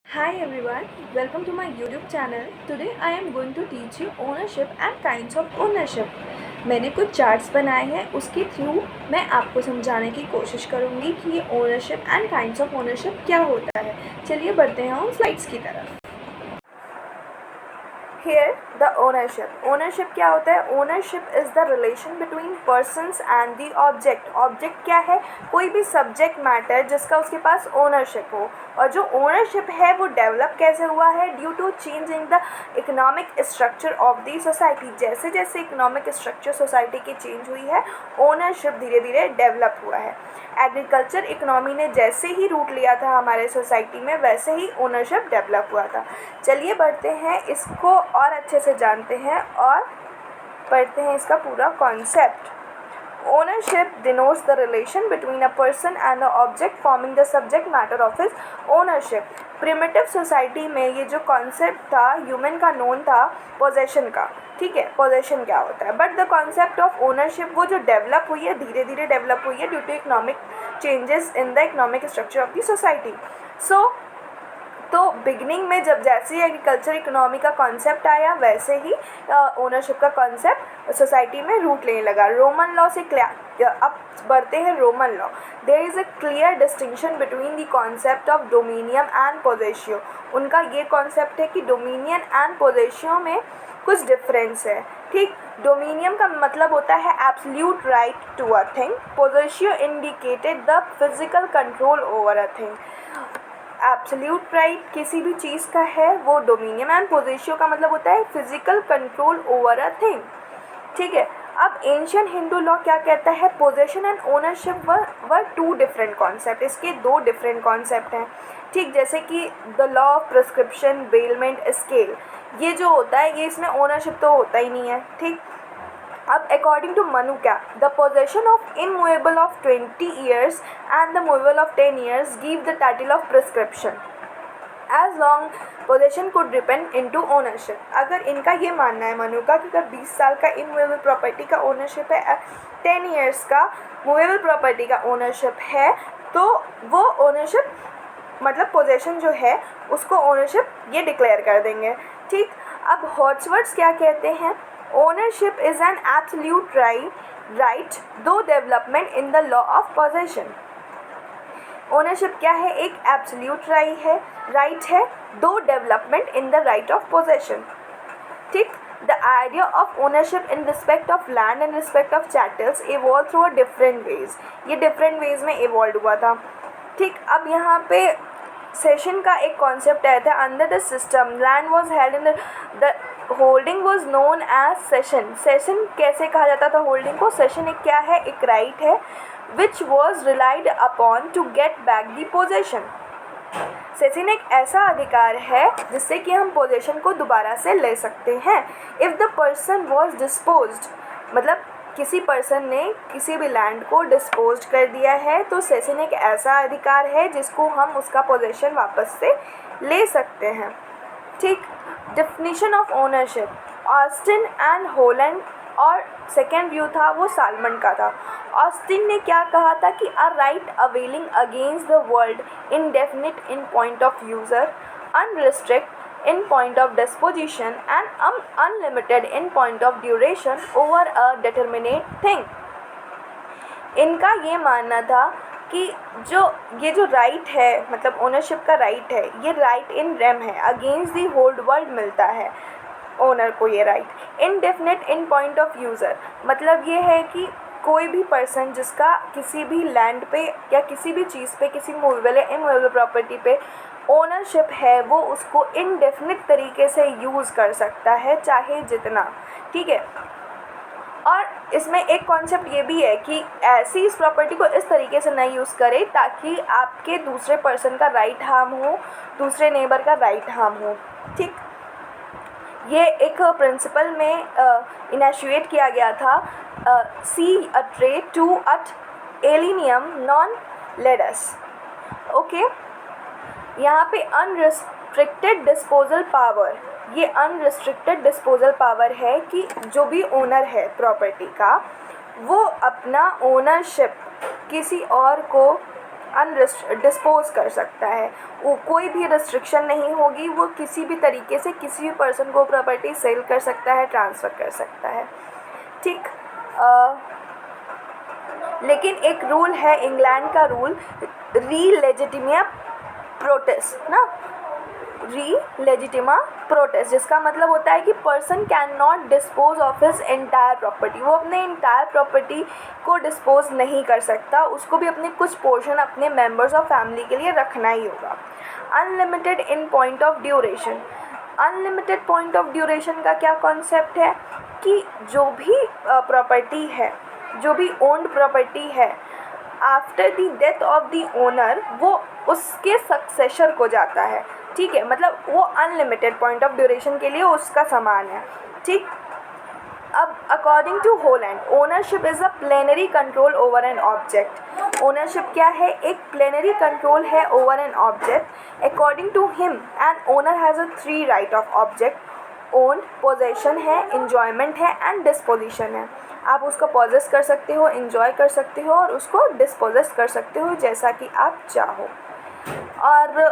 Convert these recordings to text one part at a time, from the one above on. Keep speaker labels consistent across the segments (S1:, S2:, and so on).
S1: Hi everyone, welcome to my YouTube channel. Today I am going to teach you ownership and kinds of ownership. मैंने कुछ charts बनाए हैं, उसके through मैं आपको समझाने की कोशिश करूँगी कि ये ownership and kinds of ownership क्या होता है। चलिए बढ़ते हैं उन स्लाइड्स की तरफ। Here the ownership क्या होता है? Ownership is the relation between persons and the object क्या है? कोई भी सब्जेक्ट मैटर जिसका उसके पास ओनरशिप हो, और जो ओनरशिप है वो डेवलप कैसे हुआ है? Due to change in the economic structure of the society. जैसे जैसे इकोनॉमिक स्ट्रक्चर सोसाइटी की चेंज हुई है, ओनरशिप धीरे धीरे डेवलप हुआ है। एग्रीकल्चर इकोनॉमी ने जैसे ही रूट लिया था हमारे सोसाइटी में, वैसे ही ओनरशिप डेवलप हुआ था। चलिए बढ़ते हैं, इसको और अच्छे से जानते हैं और पढ़ते हैं इसका पूरा concept. Ownership denotes the relation between a person and the object forming the subject matter of his ownership. Primitive society में ये जो कॉन्सेप्ट था ह्यूमन का नोन था पोजेशन का, ठीक है, पोजेशन क्या होता है। But the concept of ownership वो जो डेवलप हुई है, धीरे धीरे डेवलप हुई है due to economic changes in the economic structure of the society. तो बिगनिंग में जब जैसे ही एग्रीकल्चर इकोनॉमी का कॉन्सेप्ट आया, वैसे ही ओनरशिप का कॉन्सेप्ट सोसाइटी में रूट लेने लगा। रोमन लॉ से अब बढ़ते हैं Roman law. There is a clear distinction between the concept of dominium and possessio. उनका ये कॉन्सेप्ट है कि डोमिनियन एंड पोजेशियो में कुछ डिफरेंस है, ठीक। डोमिनियम का मतलब होता है absolute right to a thing. Possessio indicated the physical control over a thing. Absolute right किसी भी चीज़ का है वो डोमिनियम, एंड पोजेशियो का मतलब होता है physical control over a thing, ठीक है। अब एंशियंट हिंदू लॉ क्या कहता है? Possession and ownership were two different concept. इसके दो डिफरेंट कॉन्सेप्ट हैं, ठीक। जैसे कि the law of prescription, bailment, scale, ये जो होता है ये इसमें ओनरशिप तो होता ही नहीं है, ठीक। अब अकॉर्डिंग टू मनु क्या, the possession of immovable of 20 years and the movable of 10 years give the title of prescription as long possession को डिपेंड इनटू ओनरशिप। अगर इनका ये मानना है मनु का कि अगर 20 साल का इमूवेबल प्रॉपर्टी का ओनरशिप है, 10 ईयर्स का मूवेबल प्रॉपर्टी का ओनरशिप है, तो वो ओनरशिप मतलब पोजेशन जो है उसको ओनरशिप ये डिक्लेयर कर देंगे, ठीक। अब हॉर्ट्सवर्ड्स क्या कहते हैं? Ownership is an absolute right to development in the law of possession. Ownership क्या है? एक एब्सोल्यूट राइट है, to development in the right of possession, ठीक। The idea of ownership in respect of land and respect of chattels evolve through different ways. ये different ways में evolve हुआ था, ठीक। अब यहाँ पे सेशन का एक कॉन्सेप्ट आया था। Under the system land was held in the holding was known as seisin. Seisin कैसे कहा जाता था होल्डिंग को? सेशन एक क्या है? एक राइट है which was relied upon to get back the possession. Seisin एक ऐसा अधिकार है जिससे कि हम पोजेशन को दोबारा से ले सकते हैं। If the person was disposed, मतलब किसी पर्सन ने किसी भी लैंड को डिस्पोज कर दिया है, तो सेशन एक ऐसा अधिकार है जिसको हम उसका पोजेशन वापस से ले सकते हैं, ठीक। Definition of ownership, Austin and Holland, और सेकेंड व्यू था वो सालमन का था। ऑस्टिन ने क्या कहा था कि a right availing against the world, indefinite in point of user, unrestricted in point of disposition and unlimited in point of duration over a determinate thing। इनका ये मानना था कि ये जो राइट है, मतलब ओनरशिप का राइट है, ये राइट इन रेम है, अगेंस्ट दी होल्ड वर्ल्ड मिलता है ओनर को ये right. Indefinite in point of user, मतलब ये है कि कोई भी पर्सन जिसका किसी भी लैंड पे या किसी भी चीज़ पे, किसी मूवेबल या इमूवेबल प्रॉपर्टी पे ओनरशिप है, वो उसको इनडेफिनिट तरीके से यूज़ कर सकता है, चाहे जितना, ठीक है। और इसमें एक कॉन्सेप्ट ये भी है कि ऐसी इस प्रॉपर्टी को इस तरीके से नहीं यूज़ करें ताकि आपके दूसरे पर्सन का राइट हार्म हो, दूसरे नेबर का राइट हार्म हो, ठीक। ये एक प्रिंसिपल में इनिशिएट किया गया था, see a trade to at एलिनियम नॉन लेडस, ओके। यहाँ पे अनरिस्ट्रिक्टेड डिस्पोजल पावर, ये अनरिस्ट्रिक्टेड डिस्पोजल पावर है कि जो भी ओनर है प्रॉपर्टी का, वो अपना ओनरशिप किसी और को डिस्पोज कर सकता है। वो कोई भी रिस्ट्रिक्शन नहीं होगी, वो किसी भी तरीके से किसी भी पर्सन को प्रॉपर्टी सेल कर सकता है, ट्रांसफ़र कर सकता है। ठीक, लेकिन एक रूल है, इंग्लैंड का रूल, री लेजिटिमिया प्रोटेस ना, री लेजिटिमा प्रोटेस, जिसका मतलब होता है कि person can not dispose of his entire property. वो अपने एंटायर प्रॉपर्टी को डिस्पोज नहीं कर सकता, उसको भी अपने कुछ पोर्शन अपने मेंबर्स ऑफ फैमिली के लिए रखना ही होगा। Unlimited in point of duration. Unlimited point of duration का क्या कॉन्सेप्ट है कि जो भी प्रॉपर्टी है, जो भी ओन्ड प्रॉपर्टी है, after the death of the owner वो उसके सक्सेसर को जाता है। ठीक है, मतलब वो अनलिमिटेड पॉइंट ऑफ ड्यूरेशन के लिए उसका सामान है। ठीक, अब according to Holland, ownership is a plenary control over an object. Ownership क्या है? एक प्लेनरी कंट्रोल है over an object. According to him an owner has a 3 right of object. Own, possession है, इंजॉयमेंट है एंड डिस्पोजिशन है। आप उसको poses कर सकते हो, इंजॉय कर सकते हो और उसको डिस्पोजेस कर सकते हो जैसा कि आप चाहो। और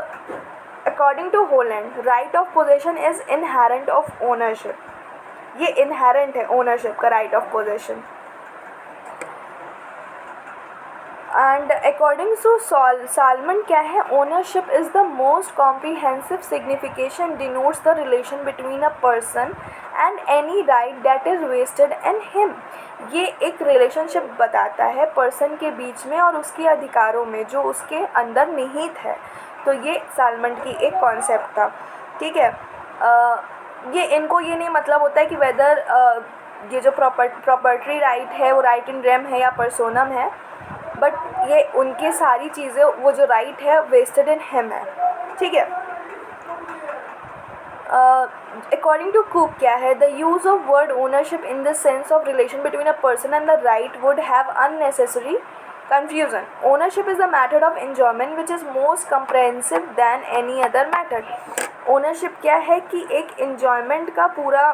S1: according to Holland, right of possession is inherent of ownership. ये इनहेरेंट है ओनरशिप का, right of possession. And according to Salmond क्या है? Ownership is the most comprehensive signification denotes the relation between a person and any right that is vested in him. ये एक relationship बताता है person के बीच में और उसके अधिकारों में जो उसके अंदर निहित है। तो ये सालमन की एक कॉन्सेप्ट था। ठीक है, ये इनको ये नहीं मतलब होता है कि वेदर ये जो प्रॉपर्टी राइट है वो राइट इन रेम है या पर्सोनम है, बट ये उनकी सारी चीज़ें, वो जो राइट है वेस्टेड इन हिम है। ठीक है, अकॉर्डिंग टू कूक क्या है? The use of word ownership in the sense of relation between a person and the right would have unnecessary confusion. Ownership is a method of enjoyment which is most comprehensive than any other method. Ownership क्या है कि एक enjoyment का पूरा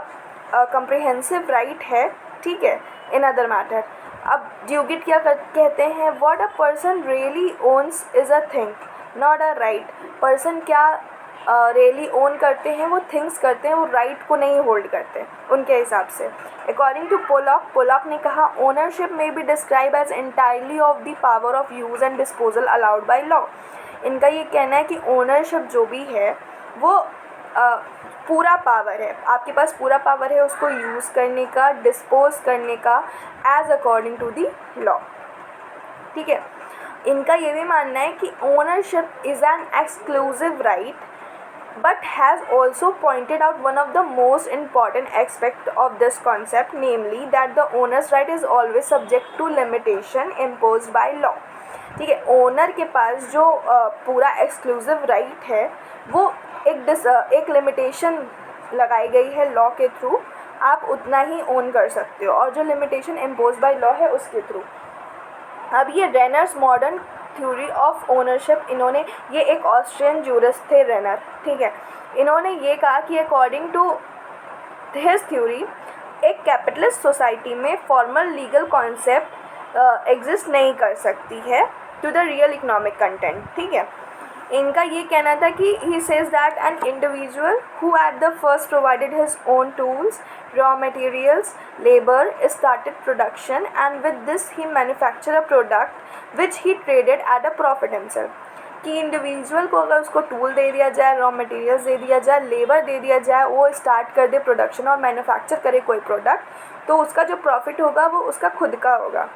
S1: comprehensive right है। ठीक है, in other matter। अब ड्यूगिट क्या कहते हैं? What a person really owns is a thing, not a right. person क्या रियली ओन करते हैं, वो थिंग्स करते हैं, वो राइट को नहीं होल्ड करते उनके हिसाब से। अकॉर्डिंग टू पोलॉक ने कहा, ओनरशिप में be describe as entirely of the power of use and disposal allowed by law. इनका ये कहना है कि ओनरशिप जो भी है वो पूरा पावर है, आपके पास पूरा पावर है उसको यूज़ करने का, डिस्पोज करने का, as according to the law. ठीक है, इनका ये भी मानना है कि ownership is an exclusive right but has also pointed out one of the most important aspect of this concept, namely that the owner's right is always subject to limitation imposed by law. ठीक है, owner के पास जो पूरा exclusive right है वो एक limitation लगाई गई है लॉ के थ्रू, आप उतना ही ओन कर सकते हो, और जो लिमिटेशन इम्पोज बाय लॉ है उसके थ्रू। अब ये रेनर्स मॉडर्न थ्योरी ऑफ ओनरशिप, इन्होंने, ये एक ऑस्ट्रियन जूरिस्ट थे रेनर। ठीक है, इन्होंने ये कहा कि अकॉर्डिंग टू हिज थ्योरी एक कैपिटलिस्ट सोसाइटी में फॉर्मल लीगल कॉन्सेप्ट एग्जिस्ट नहीं कर सकती है to the real economic content. ठीक है, इनका ये कहना था कि he says that an individual who at the first provided his own tools, raw materials, labour, started production and with this he manufacture a product which he traded at a profit himself. कि individual को अगर उसको tool दे दिया जाए, raw materials दे दिया जाए, labour दे दिया जाए, वो स्टार्ट कर दे प्रोडक्शन और मैन्युफैक्चर करे कोई प्रोडक्ट, तो उसका जो प्रॉफिट होगा वो उसका खुद का होगा।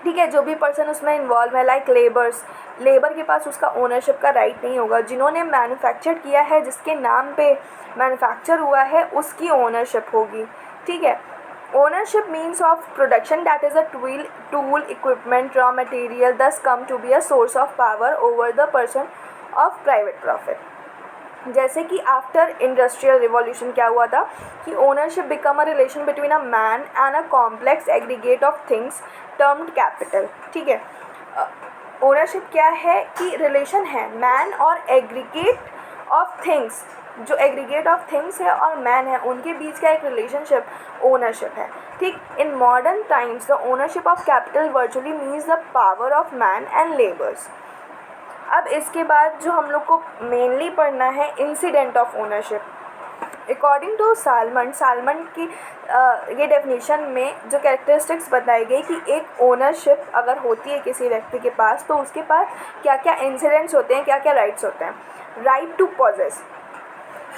S1: ठीक है, जो भी पर्सन उसमें इन्वॉल्व है, लाइक लेबर के पास उसका ओनरशिप का राइट नहीं होगा। जिन्होंने मैन्युफैक्चर किया है, जिसके नाम पे मैन्युफैक्चर हुआ है, उसकी ओनरशिप होगी। ठीक है, ownership means of production that is a tool, equipment, raw material, thus come to be a source of power over the person of private profit. जैसे कि आफ्टर इंडस्ट्रियल रिवॉल्यूशन क्या हुआ था कि ownership become a relation between a man and a complex aggregate of things termed capital. ठीक है, ownership क्या है कि रिलेशन है मैन और एग्रीगेट ऑफ थिंग्स, जो एग्रीगेट ऑफ थिंग्स है और मैन है, उनके बीच का एक रिलेशनशिप ओनरशिप है। ठीक, in modern times the ownership of capital virtually means the power of man and labours. अब इसके बाद जो हम लोग को मेनली पढ़ना है incident of ownership. According to Salmond की ये डेफिनेशन में जो कैरेक्टरिस्टिक्स बताई गई कि एक ओनरशिप अगर होती है किसी व्यक्ति के पास तो उसके पास क्या क्या इंसिडेंट्स होते हैं, क्या क्या राइट्स होते हैं। राइट टू पोजेस,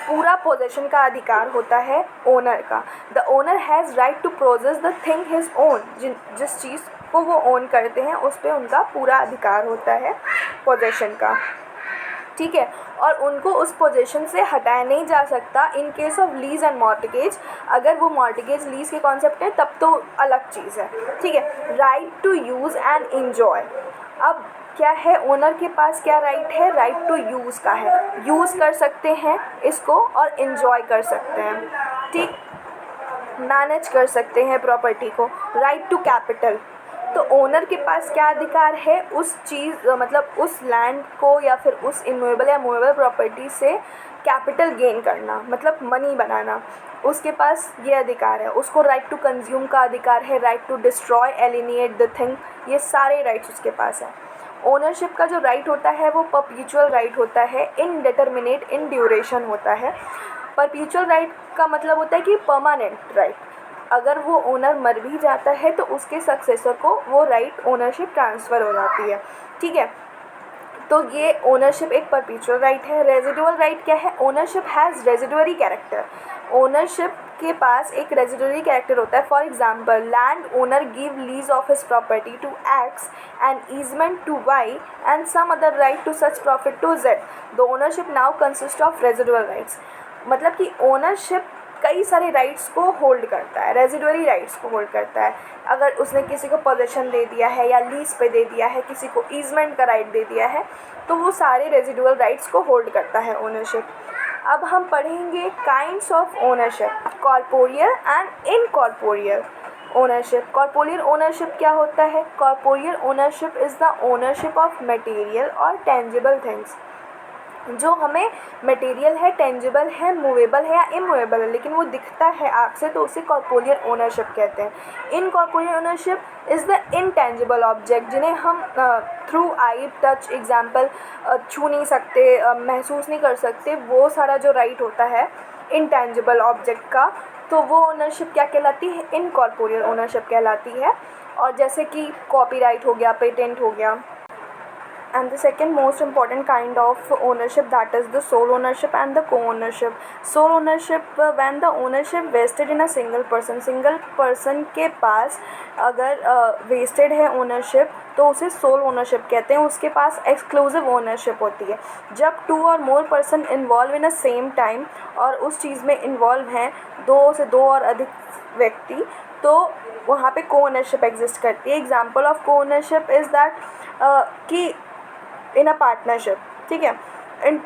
S1: पूरा पोजेशन का अधिकार होता है ओनर का। The owner has right to possess the thing his own, जिस चीज़ को वो ओन करते हैं उस पर उनका पूरा अधिकार होता है पोजेशन का, ठीक है। और उनको उस पोजीशन से हटाया नहीं जा सकता in case of lease and mortgage. अगर वो मॉर्टगेज लीज के कॉन्सेप्ट है तब तो अलग चीज़ है, ठीक है। Right to use and enjoy, अब क्या है ओनर के पास क्या राइट है, राइट टू यूज़ का है, यूज़ कर सकते हैं इसको और इन्जॉय कर सकते हैं, ठीक, मैनेज कर सकते हैं प्रॉपर्टी को। राइट टू कैपिटल, तो ओनर के पास क्या अधिकार है उस चीज़ मतलब उस लैंड को या फिर उस इमूवेबल या मूवेबल प्रॉपर्टी से कैपिटल गेन करना, मतलब मनी बनाना, उसके पास ये अधिकार है। उसको राइट टू कंज्यूम का अधिकार है, right to destroy alienate the thing, ये सारे राइट्स उसके पास है। ओनरशिप का जो राइट होता है वो परपेचुअल राइट होता है, इनडेटर्मिनेट इन ड्यूरेशन होता है। परपेचुअल राइट का मतलब होता है कि परमानेंट राइट, अगर वो ओनर मर भी जाता है तो उसके सक्सेसर को वो राइट ओनरशिप ट्रांसफ़र हो जाती है, ठीक है। तो ये ओनरशिप एक परपेचुअल राइट है। रेजिडुअल राइट क्या है, ownership has residuary character, ownership के पास एक रेजिडुअरी कैरेक्टर होता है। For example, land owner give lease of his property to X and easement to Y and some other right to such profit to Z, the ownership now consist of residual rights. मतलब कि ownership कई सारे rights को hold करता है, residuary rights को hold करता है। अगर उसने किसी को पोजेशन दे दिया है या लीज पे दे दिया है, किसी को ईजमेंट का राइट दे दिया है, तो वो सारे रेजिडुअल राइट्स को होल्ड करता है ओनरशिप। अब हम पढ़ेंगे kinds of ownership, corporeal and incorporeal ownership. Corporeal ownership क्या होता है, corporeal ownership is the ownership of material और टेंजिबल थिंग्स, जो हमें मटेरियल है, टेंजिबल है, मूवेबल है या इमूवेबल है, लेकिन वो दिखता है आँख से, तो उसे कॉर्पोरियल ओनरशिप कहते हैं। Incorporeal ownership is the intangible object, जिन्हें हम थ्रू आई टच एग्जाम्पल छू नहीं सकते, महसूस नहीं कर सकते, वो सारा जो राइट होता है इनटेंजिबल ऑब्जेक्ट का, तो वो ओनरशिप क्या कहलाती है, इनकॉर्पोरियल ओनरशिप कहलाती है। और जैसे कि कॉपीराइट हो गया, पेटेंट हो गया। And the second most important kind of ownership, that is the sole ownership and the co-ownership. Sole ownership, when the ownership vested in a single person के पास अगर vested है ownership तो उसे sole ownership कहते हैं, उसके पास exclusive ownership होती है। जब 2 or more person involve in a same time और उस चीज़ में involve हैं 2 से 2 और अधिक व्यक्ति, तो वहाँ पे co-ownership exist करती है। Example of co-ownership is that कि इन अ पार्टनरशिप, ठीक है। इन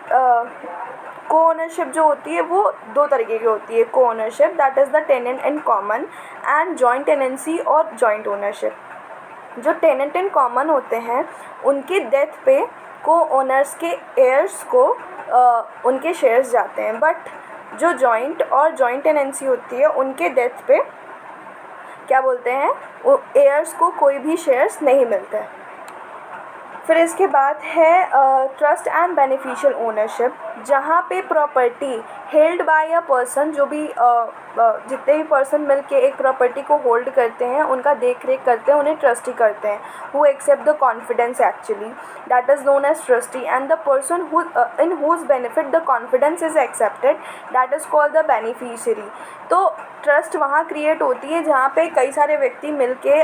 S1: को ओनरशिप जो होती है वो 2 तरीके की होती है। को ownership that is the tenant in common and joint tenancy और जॉइंट ओनरशिप। जो टेनेंट इन कॉमन होते हैं उनके डेथ पे को ओनर्स के एयर्स को उनके शेयर्स जाते हैं, बट जो जॉइंट और जॉइंट टेनेंसी होती है उनके डेथ पे क्या बोलते हैं, वो एयर्स को कोई भी शेयर्स नहीं मिलते हैं। फिर इसके बाद है ट्रस्ट एंड बेनिफिशियल ओनरशिप, जहाँ पे property held by a person, जो भी जितने भी पर्सन मिलके एक प्रॉपर्टी को होल्ड करते हैं उनका देख रेख करते हैं, उन्हें ट्रस्टी करते हैं। Who accept the confidence actually, that is known as trustee, and the person who in whose benefit the confidence is accepted, that is called the beneficiary. तो ट्रस्ट वहाँ क्रिएट होती है जहाँ पे कई सारे व्यक्ति मिलके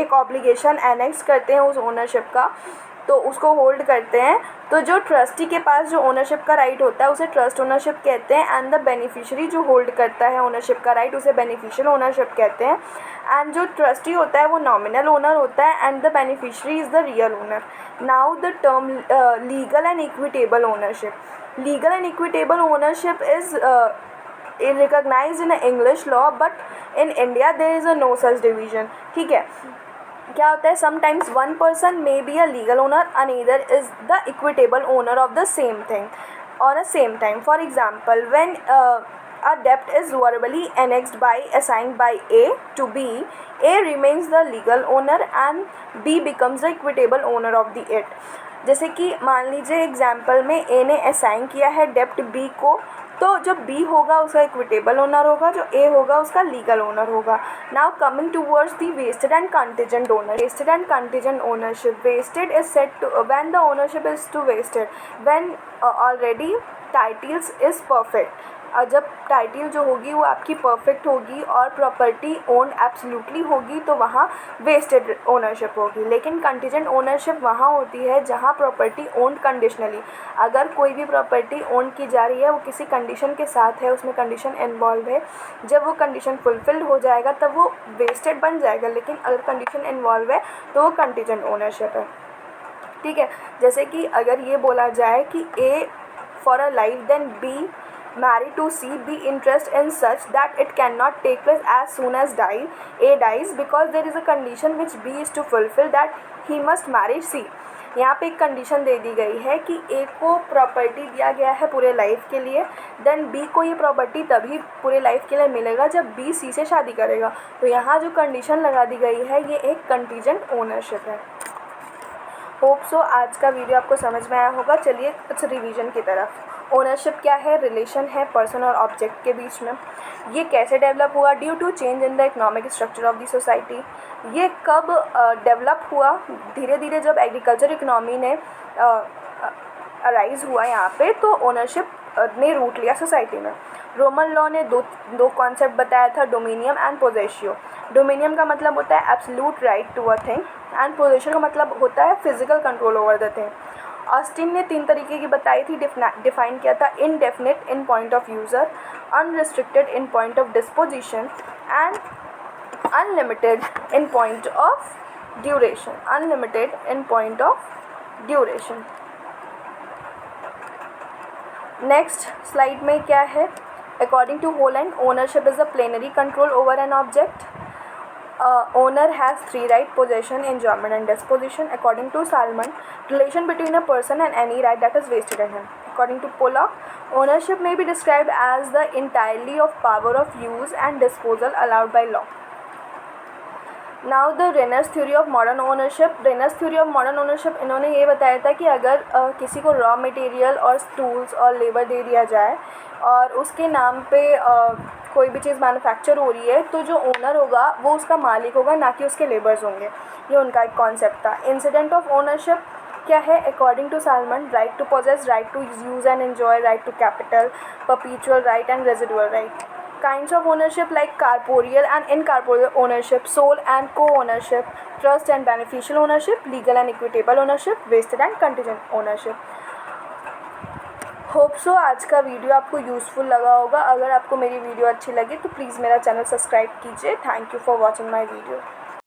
S1: एक ऑब्लिगेशन एनेक्स करते हैं उस ओनरशिप का, तो उसको होल्ड करते हैं। तो जो ट्रस्टी के पास जो ओनरशिप का राइट होता है उसे ट्रस्ट ओनरशिप कहते हैं, एंड द बेनिफिशियरी जो होल्ड करता है ओनरशिप का राइट उसे बेनिफिशियल ओनरशिप कहते हैं। एंड जो ट्रस्टी होता है वो नॉमिनल ओनर होता है and the beneficiary is the real owner. Now the term legal and equitable ownership. Legal and equitable ownership is recognized in English law, but in India there is a no such division, ठीक है। क्या होता है, sometimes one person may be a legal owner, another is the equitable owner of the same thing on a same time. For example, when a debt is verbally annexed by assigned by A to B, A remains the legal owner and B becomes the equitable owner of the it. जैसे कि मान लीजिए example में ए ने assign किया है डेप्ट B को, तो जो बी होगा उसका इक्विटेबल ओनर होगा, जो ए होगा उसका लीगल ओनर होगा। Now coming towards the vested and contingent owner. Vested and contingent ownership, vested is said to when the ownership is to vested when already titles is perfect. जब title जो होगी वो आपकी perfect होगी और property own absolutely होगी तो वहाँ वेस्टेड ओनरशिप होगी। लेकिन कंटीजेंट ओनरशिप वहाँ होती है जहाँ प्रॉपर्टी ओन कंडीशनली। अगर कोई भी प्रॉपर्टी ओन की जा रही है वो किसी कंडीशन के साथ है, उसमें कंडीशन इन्वॉल्व है, जब वो कंडीशन फुलफिल्ड हो जाएगा तब वो वेस्टेड बन जाएगा। लेकिन अगर कंडीशन इन्वॉल्व है तो वो कंटीजेंट ओनरशिप है। ठीक है, जैसे कि अगर ये बोला जाए कि A for a life then B married to C, be interest in such that it cannot take place as soon as A dies because there is a condition which B is to fulfill that he must marry C। यहाँ पे एक condition दे दी गई है कि A को property दिया गया है पूरे लाइफ के लिए, देन B को ये प्रॉपर्टी तभी पूरे लाइफ के लिए मिलेगा जब B C से शादी करेगा। तो यहाँ जो कंडीशन लगा दी गई है ये एक कंटीजेंट ओनरशिप है। होप सो आज का वीडियो आपको समझ में आया होगा। चलिए कुछ रिवीजन की तरफ। ओनरशिप क्या है? रिलेशन है पर्सन और ऑब्जेक्ट के बीच में। ये कैसे डेवलप हुआ? Due to change in the economic structure of the society. ये कब डेवलप हुआ? धीरे धीरे जब एग्रीकल्चर इकोनॉमी ने अराइज हुआ यहाँ पे, तो ओनरशिप ने रूट लिया सोसाइटी में। रोमन लॉ ने दो कॉन्सेप्ट बताया था, डोमिनियम एंड पोजेशियो। डोमिनियम का मतलब होता है absolute right to a thing and possession का मतलब होता है physical control over the thing. Austin ने 3 तरीके की बताई थी, डिफाइन किया था। Indefinite in point of user, unrestricted in point of disposition and unlimited in point of duration. Unlimited in point of duration. Next slide में क्या है? According to Holland, ownership is a plenary control over an object. Owner has 3 right: possession, enjoyment and disposition. According to Salmon, relation between a person and any right that is vested in him. According to Pollock, ownership may be described as the entirety of power of use and disposal allowed by law. Now the Renner's theory of modern ownership. Renner's theory of modern ownership, इन्होंने ये बताया था कि अगर किसी को raw material और tools और लेबर दे दिया जाए और उसके नाम पे कोई भी चीज़ मैन्युफैक्चर हो रही है, तो जो ओनर होगा वो उसका मालिक होगा, ना कि उसके लेबर्स होंगे। ये उनका एक कॉन्सेप्ट था। इंसिडेंट ऑफ ओनरशिप क्या है? According to Salmond, right to possess, right to use and enjoy, right to capital, perpetual right and residual right. Kinds of ownership like corporeal and incorporeal ownership, sole and co-ownership, trust and beneficial ownership, legal and equitable ownership, vested and contingent ownership। Hope so आज का video आपको useful लगा होगा। अगर आपको मेरी video अच्छी लगी तो प्लीज़ मेरा चैनल सब्सक्राइब कीजिए। Thank you for watching my video.